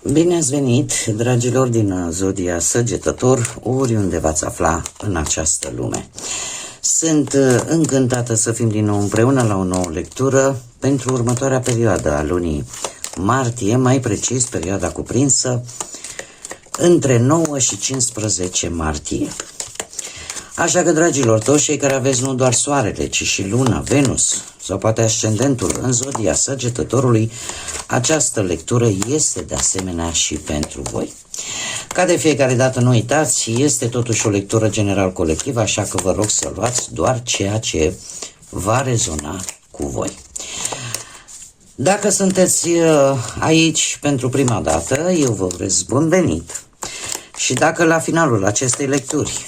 Bine ați venit, dragilor din Zodia Săgetător, oriunde v-ați afla în această lume. Sunt încântată să fim din nou împreună la o nouă lectură pentru următoarea perioadă a lunii martie, mai precis perioada cuprinsă între 9 și 15 martie. Așa că, dragilor, toți cei care aveți nu doar Soarele, ci și Luna, Venus sau poate ascendentul în Zodia Săgetătorului, această lectură este de asemenea și pentru voi. Ca de fiecare dată, nu uitați, este totuși o lectură general colectivă, așa că vă rog să luați doar ceea ce va rezona cu voi. Dacă sunteți aici pentru prima dată, eu vă urez bun venit. Și dacă la finalul acestei lecturi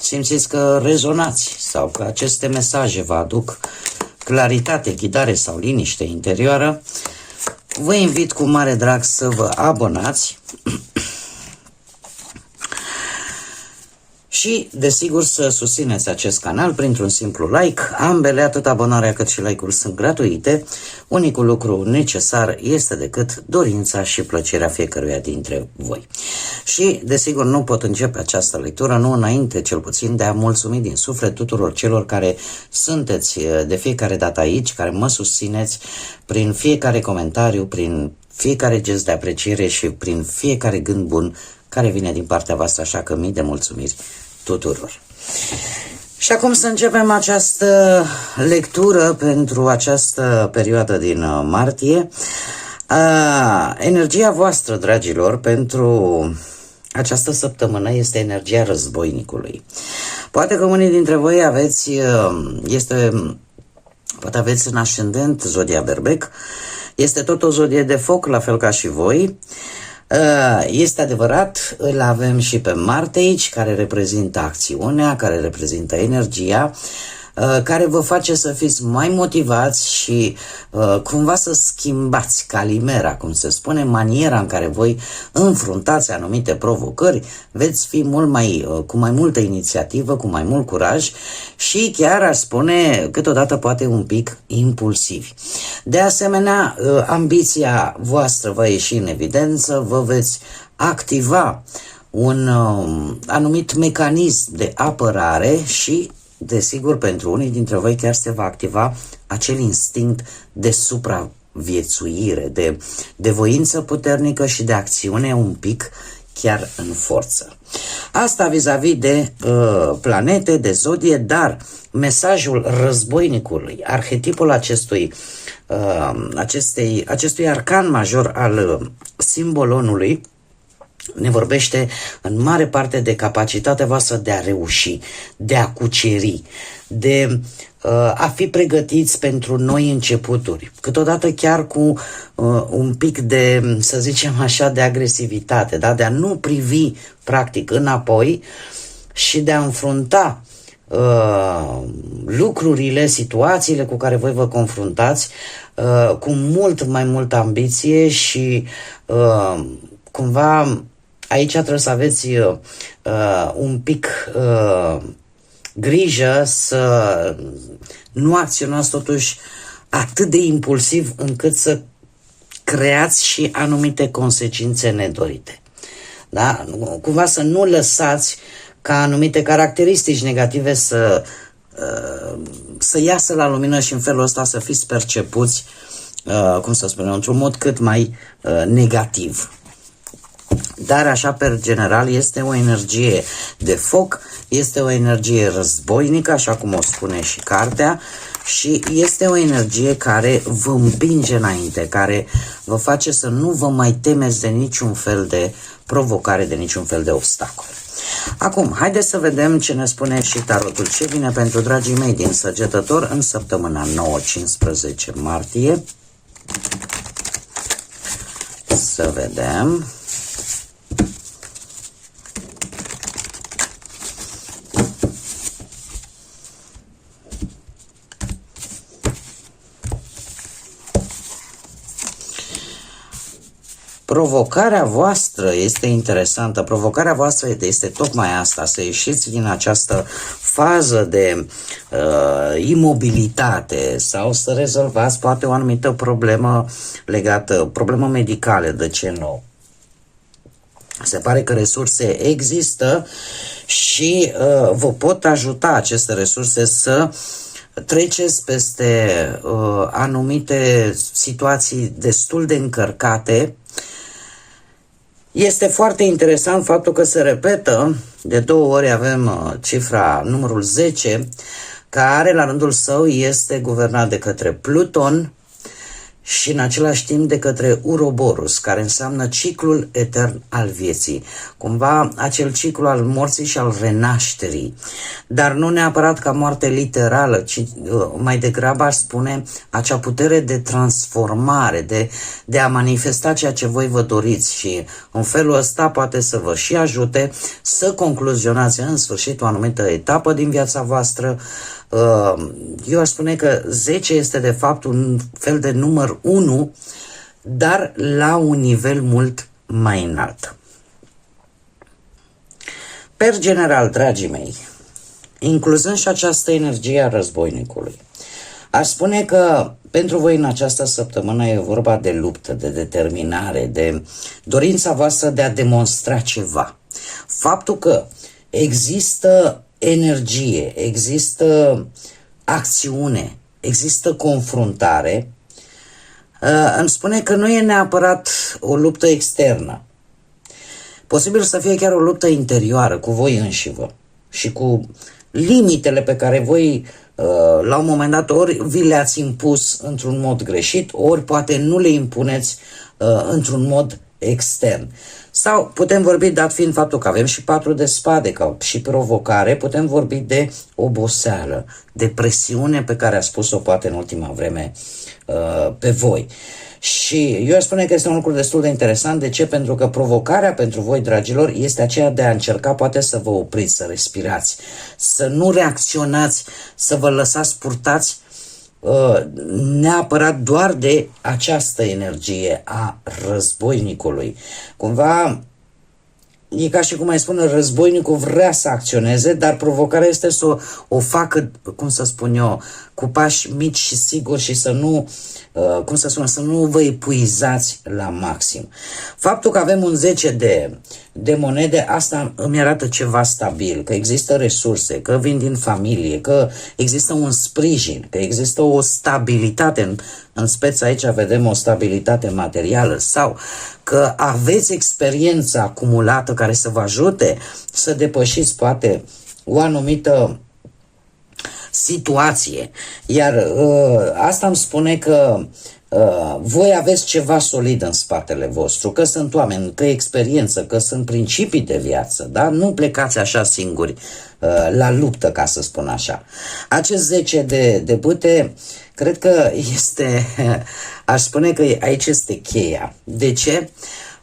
simțiți că rezonați sau că aceste mesaje vă aduc claritate, ghidare sau liniște interioară, vă invit cu mare drag să vă abonați și, desigur, să susțineți acest canal printr-un simplu like. Ambele, atât abonarea cât și like-ul, sunt gratuite. Unicul lucru necesar este decât dorința și plăcerea fiecăruia dintre voi. Și, desigur, nu pot începe această lectură, nu înainte, cel puțin, de a mulțumi din suflet tuturor celor care sunteți de fiecare dată aici, care mă susțineți prin fiecare comentariu, prin fiecare gest de apreciere și prin fiecare gând bun care vine din partea voastră, așa că mii de mulțumiri tuturor. Și acum să începem această lectură pentru această perioadă din martie. Energia voastră, dragilor, pentru această săptămână este energia războinicului. Poate că unii dintre voi poate aveți în ascendent zodia Berbec, este tot o zodie de foc, la fel ca și voi. Este adevărat, îl avem și pe Marte aici, care reprezintă acțiunea, care reprezintă energia, care vă face să fiți mai motivați și cumva să schimbați calimera, cum se spune, maniera în care voi înfruntați anumite provocări, veți fi cu mai multă inițiativă, cu mai mult curaj și chiar aș spune câteodată poate un pic impulsivi. De asemenea, ambiția voastră va ieși în evidență, vă veți activa un anumit mecanism de apărare și, desigur, pentru unii dintre voi chiar se va activa acel instinct de supraviețuire, de voință puternică și de acțiune un pic chiar în forță. Asta vis-a-vis de planete, de zodie, dar mesajul războinicului, arhetipul acestui arcan major al simbolonului, ne vorbește în mare parte de capacitatea voastră de a reuși, de a cuceri, de a fi pregătiți pentru noi începuturi, câteodată chiar cu un pic de, să zicem așa, de agresivitate, da? De a nu privi practic înapoi și de a înfrunta lucrurile, situațiile cu care voi vă confruntați cu mult mai multă ambiție și cumva aici trebuie să aveți un pic grijă să nu acționați totuși atât de impulsiv încât să creați și anumite consecințe nedorite. Da? Cumva să nu lăsați ca anumite caracteristici negative să iasă la lumină și în felul ăsta să fiți percepuți, cum să spunem, într-un mod cât mai negativ. Dar așa, per general, este o energie de foc, este o energie războinică, așa cum o spune și cartea, și este o energie care vă împinge înainte, care vă face să nu vă mai temeți de niciun fel de provocare, de niciun fel de obstacol. Acum, haideți să vedem ce ne spune și tarotul, ce vine pentru dragii mei din Săgetător în săptămâna 9-15 martie. Să vedem. Provocarea voastră este interesantă, provocarea voastră este tocmai asta, să ieșiți din această fază de imobilitate sau să rezolvați poate o anumită problemă legată, problemă medicală, de ce nu? Se pare că resurse există și vă pot ajuta aceste resurse să treceți peste anumite situații destul de încărcate. Este foarte interesant faptul că se repetă, de 2 ori avem cifra numărul 10, care la rândul său este guvernat de către Pluton și în același timp de către Uroboros, care înseamnă ciclul etern al vieții. Cumva acel ciclu al morții și al renașterii. Dar nu neapărat ca moarte literală, ci mai degrabă aș spune acea putere de transformare, de a manifesta ceea ce voi vă doriți și în felul ăsta poate să vă și ajute să concluzionați în sfârșit o anumită etapă din viața voastră. Eu aș spune că 10 este de fapt un fel de număr 1, dar la un nivel mult mai înalt. Per general, dragii mei, incluzând și această energie a războinicului, aș spune că pentru voi în această săptămână e vorba de luptă, de determinare, de dorința voastră de a demonstra ceva. Faptul că există energie, există acțiune, există confruntare, îmi spune că nu e neapărat o luptă externă. Posibil să fie chiar o luptă interioară cu voi înșivă și cu limitele pe care voi la un moment dat ori vi le-ați impus într-un mod greșit, ori poate nu le impuneți într-un mod extern. Sau putem vorbi, dat fiind faptul că avem și 4 de spade ca și provocare, putem vorbi de oboseală, de presiune pe care a spus-o poate în ultima vreme pe voi. Și eu aș spune că este un lucru destul de interesant. De ce? Pentru că provocarea pentru voi, dragilor, este aceea de a încerca poate să vă opriți, să respirați, să nu reacționați, să vă lăsați purtați neapărat doar de această energie a războinicului. Cumva e ca și cum mai spune, războinicul vrea să acționeze, dar provocarea este să o facă, cum să spun eu, cu pași mici și siguri și să nu, să nu vă epuizați la maxim. Faptul că avem un 10 de monede, asta îmi arată ceva stabil, că există resurse, că vin din familie, că există un sprijin, că există o stabilitate, în speță aici vedem o stabilitate materială, sau că aveți experiență acumulată care să vă ajute să depășiți poate o anumită situație. Iar asta îmi spune că voi aveți ceva solid în spatele vostru, că sunt oameni, că experiență, că sunt principii de viață, da? Nu plecați așa singuri la luptă, ca să spun așa. Acest 10 de bâte, cred că este, aș spune că aici este cheia. De ce?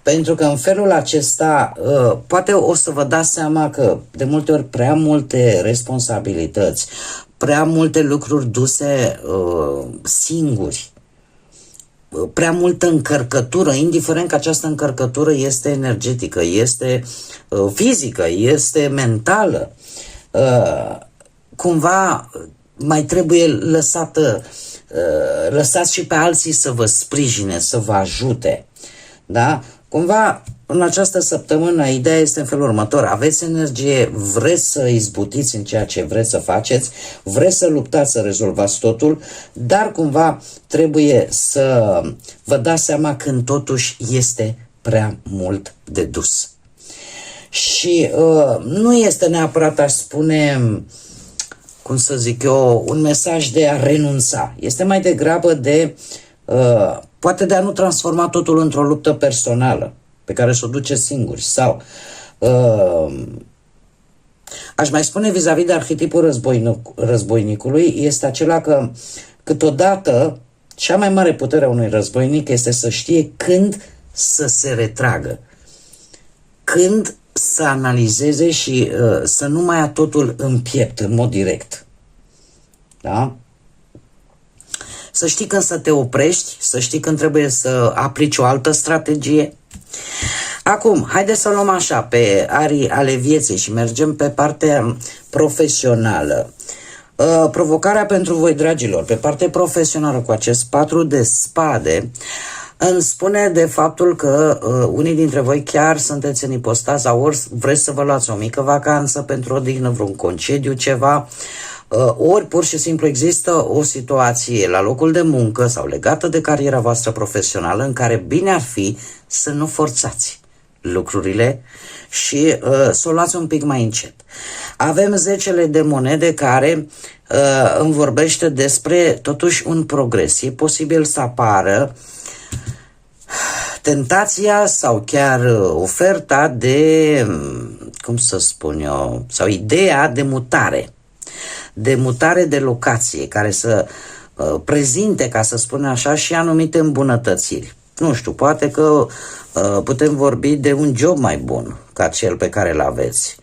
Pentru că în felul acesta poate o să vă dați seama că de multe ori prea multe responsabilități, prea multe lucruri duse singuri, prea multă încărcătură, indiferent că această încărcătură este energetică, este fizică, este mentală, cumva mai trebuie lăsați și pe alții să vă sprijine, să vă ajute. Da? Cumva, în această săptămână, ideea este în felul următor. Aveți energie, vreți să izbutiți în ceea ce vreți să faceți, vreți să luptați, să rezolvați totul, dar cumva trebuie să vă dați seama când totuși este prea mult de dus. Și nu este neapărat, aș spune, cum să zic eu, un mesaj de a renunța. Este mai degrabă de poate de a nu transforma totul într-o luptă personală pe care să o duceți singuri. Sau aș mai spune vis-a-vis de arhetipul războinicului, este acela că câteodată cea mai mare putere a unui războinic este să știe când să se retragă, când să analizeze și să nu mai ia totul în piept, în mod direct. Da? Să știi când să te oprești, să știi când trebuie să aplici o altă strategie. Acum, haideți să luăm așa, pe arii ale vieții și mergem pe partea profesională. Provocarea pentru voi, dragilor, pe partea profesională cu acest 4 de spade, îmi spune de faptul că unii dintre voi chiar sunteți în ipostaza, ori vreți să vă luați o mică vacanță pentru odihnă, vreun concediu, ceva, ori pur și simplu există o situație la locul de muncă sau legată de cariera voastră profesională în care bine ar fi să nu forțați lucrurile și să o luați un pic mai încet. Avem 10 de monede care îmi vorbește despre totuși un progres. E posibil să apară tentația sau chiar oferta de, cum să spun eu, sau ideea de mutare de locație, care să prezinte, ca să spun așa, și anumite îmbunătățiri. Nu știu, poate că putem vorbi de un job mai bun ca cel pe care îl aveți.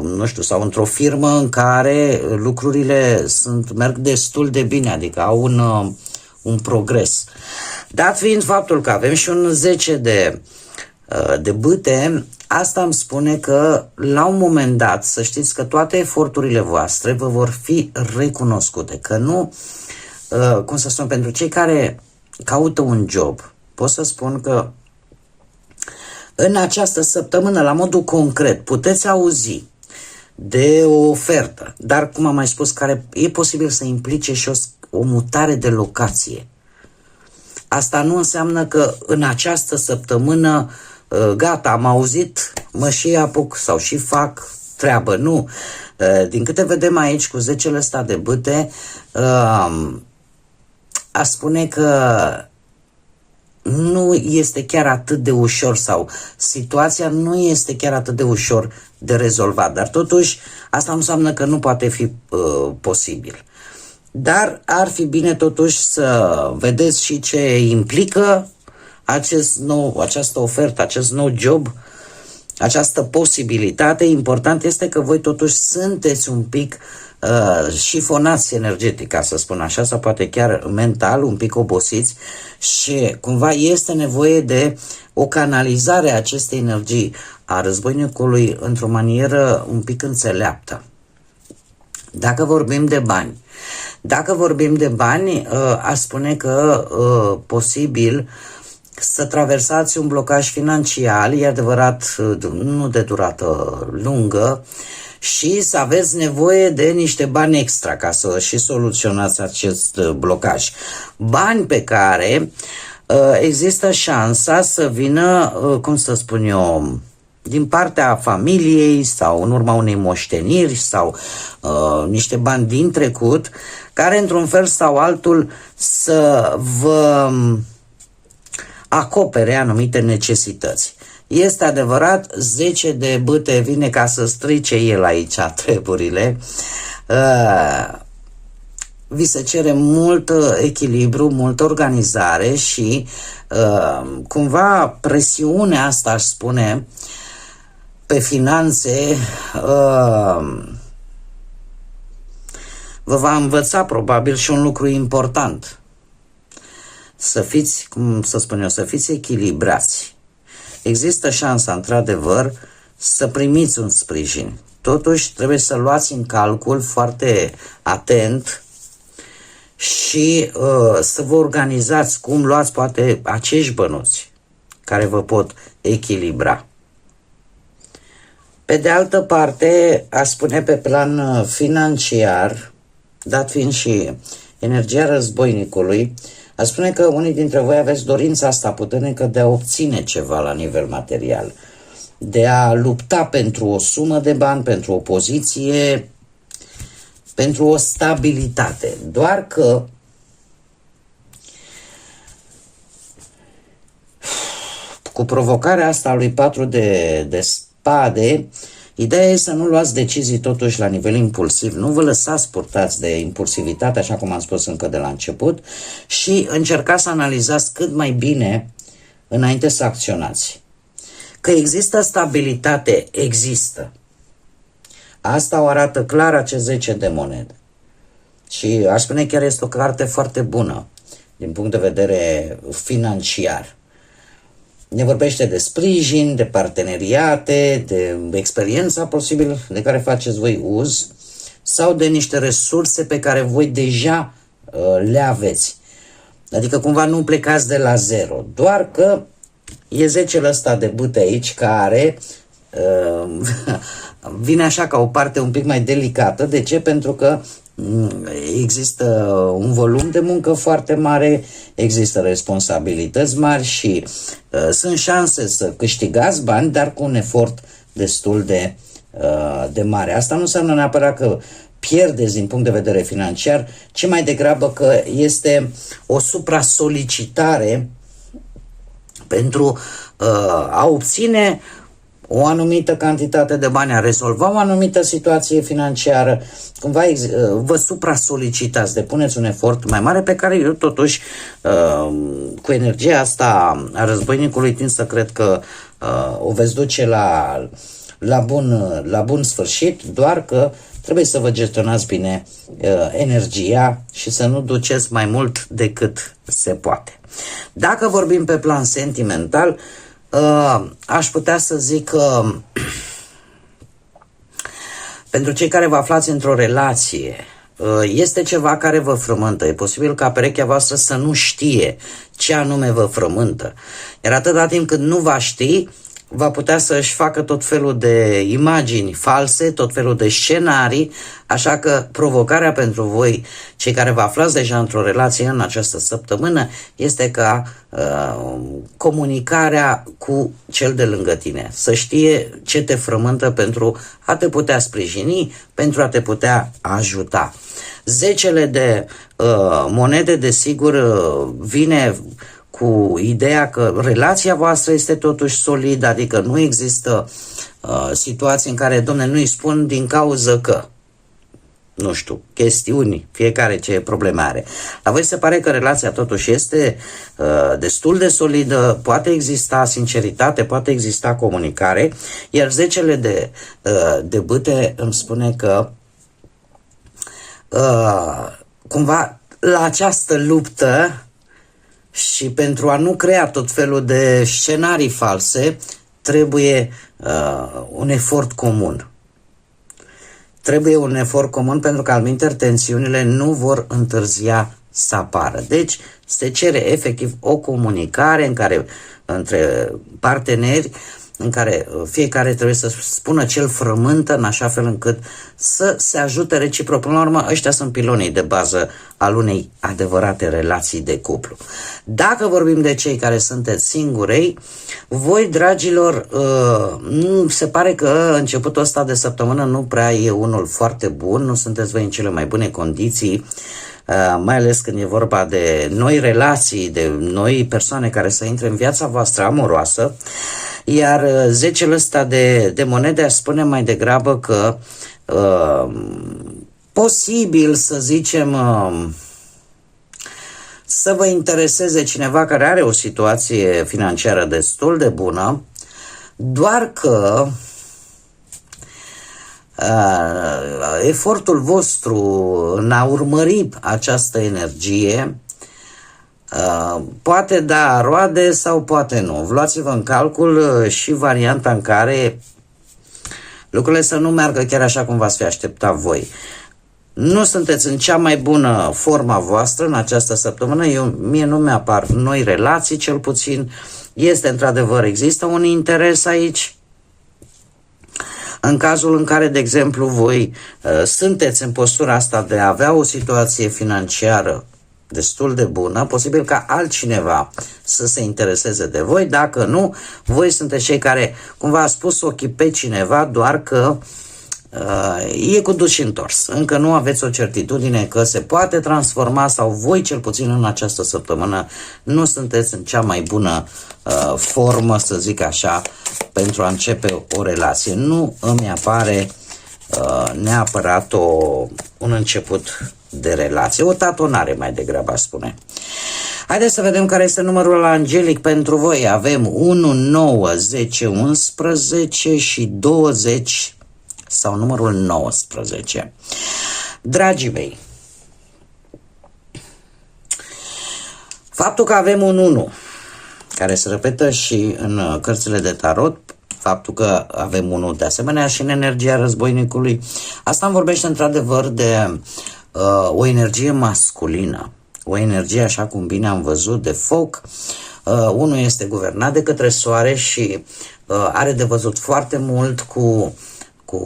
Nu știu, sau într-o firmă în care lucrurile merg destul de bine, adică au un progres. Dat fiind faptul că avem și un 10 de bâte, asta îmi spune că la un moment dat, să știți că toate eforturile voastre vă vor fi recunoscute, că nu, cum să spun, pentru cei care caută un job, pot să spun că în această săptămână, la modul concret, puteți auzi de o ofertă, dar, cum am mai spus, care e posibil să implice și o mutare de locație. Asta nu înseamnă că în această săptămână, gata, am auzit, mă și apuc sau și fac treabă. Nu. Din câte vedem aici cu 10 ăsta de bâte, a spune că nu este chiar atât de ușor sau situația nu este chiar atât de ușor de rezolvat. Dar totuși asta nu înseamnă că nu poate fi posibil. Dar ar fi bine totuși să vedeți și ce implică această ofertă, acest nou job, această posibilitate. Important este că voi totuși sunteți un pic șifonați energetic, ca să spun așa, sau poate chiar mental, un pic obosiți și cumva este nevoie de o canalizare a acestei energii a războinicului într-o manieră un pic înțeleaptă. Dacă vorbim de bani, aș spune că posibil să traversați un blocaj financiar, e adevărat, nu de durată lungă, și să aveți nevoie de niște bani extra ca să și soluționați acest blocaj. Bani pe care există șansa să vină, cum să spun eu, din partea familiei sau în urma unei moșteniri sau niște bani din trecut, care într-un fel sau altul să vă acopere anumite necesități. Este adevărat, 10 de bâte vine ca să strice el aici treburile. Vi se cere mult echilibru, multă organizare și cumva presiunea asta, aș spune, pe finanțe vă va învăța probabil și un lucru important. Să fiți, cum să spun eu, să fiți echilibrați. Există șansa, într-adevăr, să primiți un sprijin. Totuși, trebuie să luați în calcul foarte atent și să vă organizați cum luați poate acești bănuți care vă pot echilibra. Pe de altă parte, aș spune pe plan financiar, dat fiind și energia războinicului, aș spune că unii dintre voi aveți dorința asta puternică de a obține ceva la nivel material, de a lupta pentru o sumă de bani, pentru o poziție, pentru o stabilitate. Doar că cu provocarea asta a lui 4 de spade, ideea e să nu luați decizii totuși la nivel impulsiv, nu vă lăsați purtați de impulsivitate, așa cum am spus încă de la început, și încercați să analizați cât mai bine înainte să acționați. Că există stabilitate, există. Asta o arată clar acest 10 de monede. Și aș spune chiar este o carte foarte bună din punct de vedere financiar. ne vorbește de sprijin, de parteneriate, de experiența posibil de care faceți voi uz sau de niște resurse pe care voi deja le aveți. Adică cumva nu plecați de la zero, doar că e 10-l ăsta de bâte aici care vine așa ca o parte un pic mai delicată. De ce? Pentru că există un volum de muncă foarte mare, există responsabilități mari și sunt șanse să câștigați bani, dar cu un efort destul de mare. Asta nu înseamnă neapărat că pierdeți din punct de vedere financiar, ci mai degrabă că este o supra-solicitare pentru a obține o anumită cantitate de bani, a rezolva o anumită situație financiară. Cumva vă supra-solicitați, depuneți un efort mai mare pe care eu totuși cu energia asta a războinicului tind să cred că o veți duce la bun sfârșit, doar că trebuie să vă gestionați bine energia și să nu duceți mai mult decât se poate. Dacă vorbim pe plan sentimental, aș putea să zic că pentru cei care vă aflați într-o relație, este ceva care vă frământă. E posibil ca perechea voastră să nu știe ce anume vă frământă. Iar atâta timp cât nu va ști, va putea să-și facă tot felul de imagini false, tot felul de scenarii, așa că provocarea pentru voi, cei care vă aflați deja într-o relație în această săptămână, este ca comunicarea cu cel de lângă tine, să știe ce te frământă pentru a te putea sprijini, pentru a te putea ajuta. 10 de monede, desigur, vine cu ideea că relația voastră este totuși solidă, adică nu există situații în care, domne, nu-i spun din cauză că, nu știu, chestiuni, fiecare ce probleme are. La voi se pare că relația totuși este destul de solidă, poate exista sinceritate, poate exista comunicare, iar 10 de bâte îmi spune că cumva la această luptă și pentru a nu crea tot felul de scenarii false, trebuie un efort comun. Trebuie un efort comun pentru că altminteri tensiunile nu vor întârzia să apară. Deci se cere efectiv o comunicare între parteneri, în care fiecare trebuie să spună ce-l frământă în așa fel încât să se ajute reciproc. Până la urmă, ăștia sunt pilonii de bază al unei adevărate relații de cuplu. Dacă vorbim de cei care sunteți singurei, voi, dragilor, nu se pare că începutul ăsta de săptămână nu prea e unul foarte bun, nu sunteți voi în cele mai bune condiții, mai ales când e vorba de noi relații, de noi persoane care să intre în viața voastră amoroasă. Iar 10 ăsta de monede aș spune mai degrabă că posibil să zicem să vă intereseze cineva care are o situație financiară destul de bună, doar că efortul vostru în a urmări această energie poate da roade sau poate nu. Luați-vă în calcul și varianta în care lucrurile să nu meargă chiar așa cum v-ați fi așteptat voi. Nu sunteți în cea mai bună forma voastră în această săptămână, mie nu mi-apar noi relații, cel puțin este într-adevăr, există un interes aici. În cazul în care, de exemplu, voi sunteți în postura asta de a avea o situație financiară destul de bună, posibil ca altcineva să se intereseze de voi. Dacă nu, voi sunteți cei care cumva a spus ochii pe cineva, doar că e cu dus și întors. Încă nu aveți o certitudine că se poate transforma, sau voi cel puțin în această săptămână nu sunteți în cea mai bună formă, să zic așa, pentru a începe o relație. Nu îmi apare neapărat un început de relație, o tatonare mai degrabă, aș spune. Haideți să vedem care este numărul angelic pentru voi. Avem 1, 9, 10, 11 și 20 sau numărul 19. Dragii mei, faptul că avem un 1 care se repetă și în cărțile de tarot, faptul că avem unul de asemenea și în energia războinicului. Asta îmi vorbește într-adevăr de o energie masculină, o energie, așa cum bine am văzut, de foc. Unul este guvernat de către soare și are de văzut foarte mult cu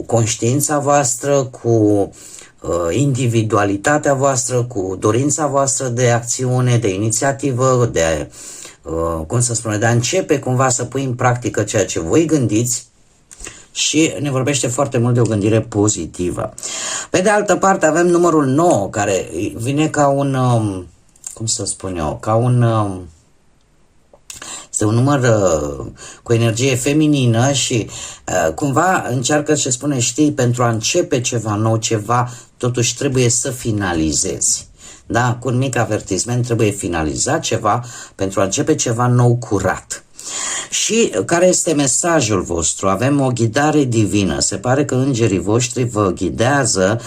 conștiința voastră, cu individualitatea voastră, cu dorința voastră de acțiune, de inițiativă, de de a începe cumva să pui în practică ceea ce voi gândiți, și ne vorbește foarte mult de o gândire pozitivă. Pe de altă parte avem numărul 9, care vine ca un, este un număr cu energie feminină și cumva încearcă să spune, știi, pentru a începe ceva nou, ceva, totuși trebuie să finalizezi. Da? Cu un mic avertisment, trebuie finalizat ceva pentru a începe ceva nou, curat. Și care este mesajul vostru? Avem o ghidare divină. Se pare că îngerii voștri vă ghidează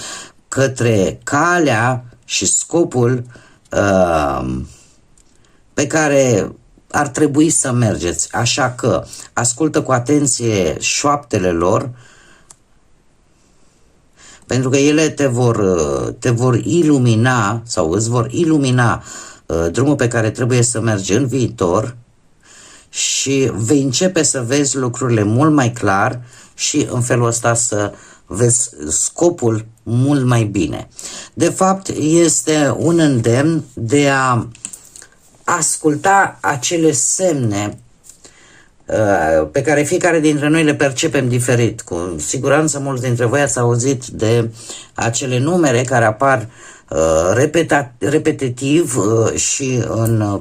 către calea și scopul pe care ar trebui să mergeți. Așa că ascultă cu atenție șoaptele lor, pentru că ele te vor ilumina sau îți vor ilumina drumul pe care trebuie să mergi în viitor și vei începe să vezi lucrurile mult mai clar și în felul ăsta să vezi scopul mult mai bine. De fapt, este un îndemn de a asculta acele semne pe care fiecare dintre noi le percepem diferit. Cu siguranță mulți dintre voi ați auzit de acele numere care apar repetitiv și în,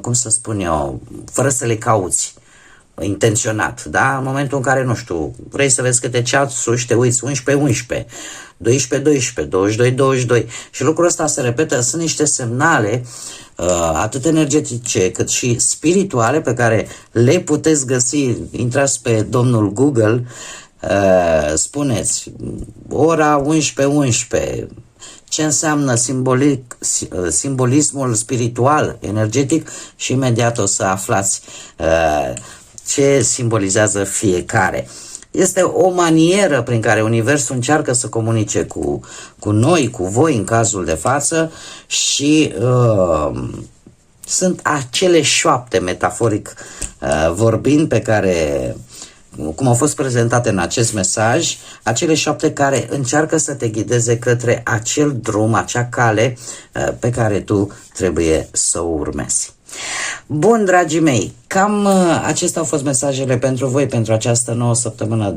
fără să le cauți intenționat, da? În momentul în care, nu știu, vrei să vezi câte ceasuri și te uiți 11-11, 12-12, 22-22 și lucrul ăsta se repetă, sunt niște semnale atât energetice cât și spirituale pe care le puteți găsi. Intrați pe domnul Google, spuneți ora 11-11, ce înseamnă simbolismul spiritual, energetic și imediat o să aflați ce simbolizează fiecare. Este o manieră prin care Universul încearcă să comunice cu noi, cu voi în cazul de față și sunt acele șoapte, metaforic vorbind, pe care, cum au fost prezentate în acest mesaj, acele șoapte care încearcă să te ghideze către acel drum, acea cale pe care tu trebuie să o urmezi. Bun, dragii mei, cam acestea au fost mesajele pentru voi pentru această nouă săptămână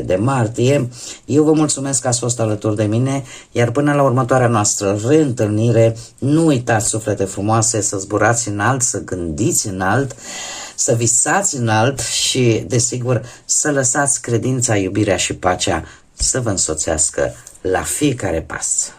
de martie. Eu vă mulțumesc că ați fost alături de mine, iar până la următoarea noastră reîntâlnire, nu uitați, suflete frumoase, să zburați înalt, să gândiți înalt, să visați înalt și, desigur, să lăsați credința, iubirea și pacea să vă însoțească la fiecare pas.